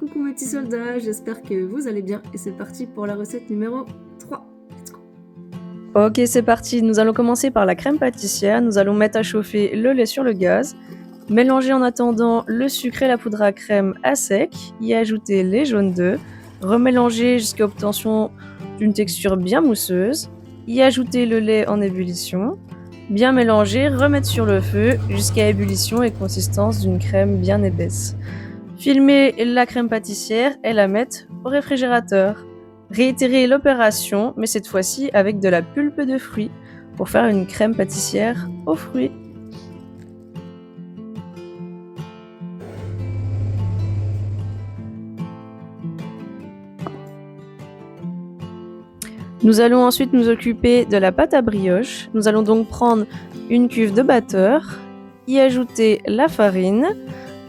Coucou mes petits soldats, j'espère que vous allez bien et c'est parti pour la recette numéro 3. Let's go. Ok, c'est parti, nous allons commencer par la crème pâtissière. Nous allons mettre à chauffer le lait sur le gaz, mélanger en attendant le sucre et la poudre à crème à sec, y ajouter les jaunes d'œufs, remélanger jusqu'à obtention d'une texture bien mousseuse, y ajouter le lait en ébullition, bien mélanger, remettre sur le feu jusqu'à ébullition et consistance d'une crème bien épaisse. Filmer la crème pâtissière et la mettre au réfrigérateur. Réitérer l'opération, mais cette fois-ci avec de la pulpe de fruits pour faire une crème pâtissière aux fruits. Nous allons ensuite nous occuper de la pâte à brioche. Nous allons donc prendre une cuve de batteur, y ajouter la farine,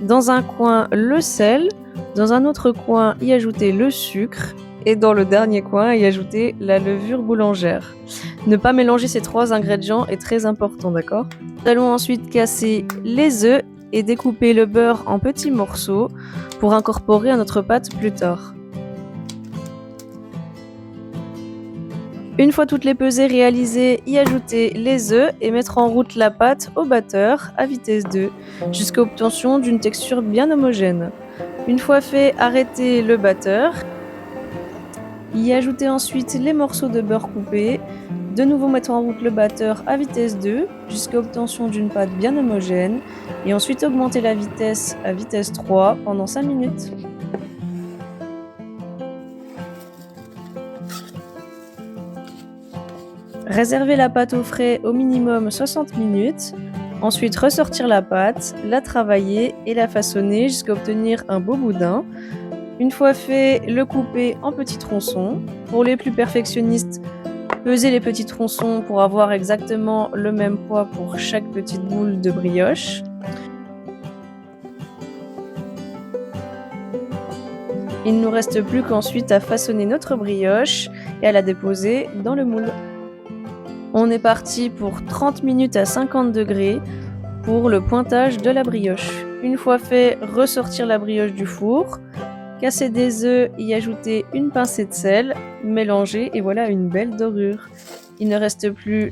dans un coin le sel, dans un autre coin y ajouter le sucre et dans le dernier coin y ajouter la levure boulangère. Ne pas mélanger ces trois ingrédients est très important, d'accord ? Nous allons ensuite casser les œufs et découper le beurre en petits morceaux pour incorporer à notre pâte plus tard. Une fois toutes les pesées réalisées, y ajouter les œufs et mettre en route la pâte au batteur à vitesse 2 jusqu'à obtention d'une texture bien homogène. Une fois fait, arrêtez le batteur. Y ajouter ensuite les morceaux de beurre coupés. De nouveau mettre en route le batteur à vitesse 2 jusqu'à obtention d'une pâte bien homogène. Et ensuite augmenter la vitesse à vitesse 3 pendant 5 minutes. Réserver la pâte au frais au minimum 60 minutes. Ensuite ressortir la pâte, la travailler et la façonner jusqu'à obtenir un beau boudin. Une fois fait, le couper en petits tronçons. Pour les plus perfectionnistes, peser les petits tronçons pour avoir exactement le même poids pour chaque petite boule de brioche. Il ne nous reste plus qu'ensuite à façonner notre brioche et à la déposer dans le moule. On est parti pour 30 minutes à 50 degrés pour le pointage de la brioche. Une fois fait, ressortir la brioche du four, casser des œufs, y ajouter une pincée de sel, mélanger et voilà une belle dorure. Il ne reste plus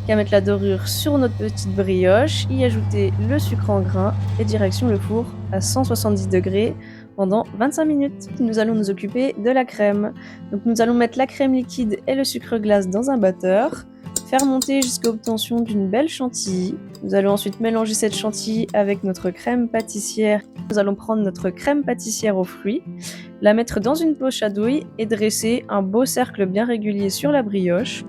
qu'à mettre la dorure sur notre petite brioche, y ajouter le sucre en grains et direction le four à 170 degrés pendant 25 minutes. Nous allons nous occuper de la crème. Donc nous allons mettre la crème liquide et le sucre glace dans un batteur. Faire monter jusqu'à obtention d'une belle chantilly. Nous allons ensuite mélanger cette chantilly avec notre crème pâtissière. Nous allons prendre notre crème pâtissière aux fruits, la mettre dans une poche à douille et dresser un beau cercle bien régulier sur la brioche.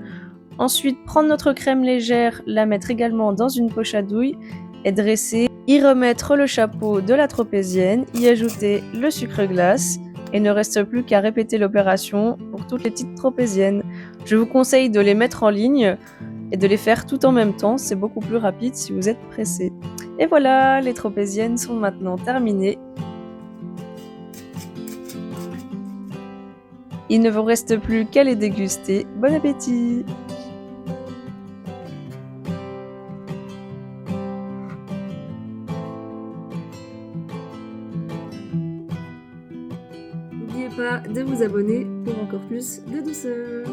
Ensuite, prendre notre crème légère, la mettre également dans une poche à douille et dresser. Y remettre le chapeau de la tropézienne, y ajouter le sucre glace. Et ne reste plus qu'à répéter l'opération pour toutes les petites tropéziennes. Je vous conseille de les mettre en ligne et de les faire tout en même temps, c'est beaucoup plus rapide si vous êtes pressé. Et voilà, les tropéziennes sont maintenant terminées. Il ne vous reste plus qu'à les déguster. Bon appétit! N'oubliez pas de vous abonner pour encore plus de douceur.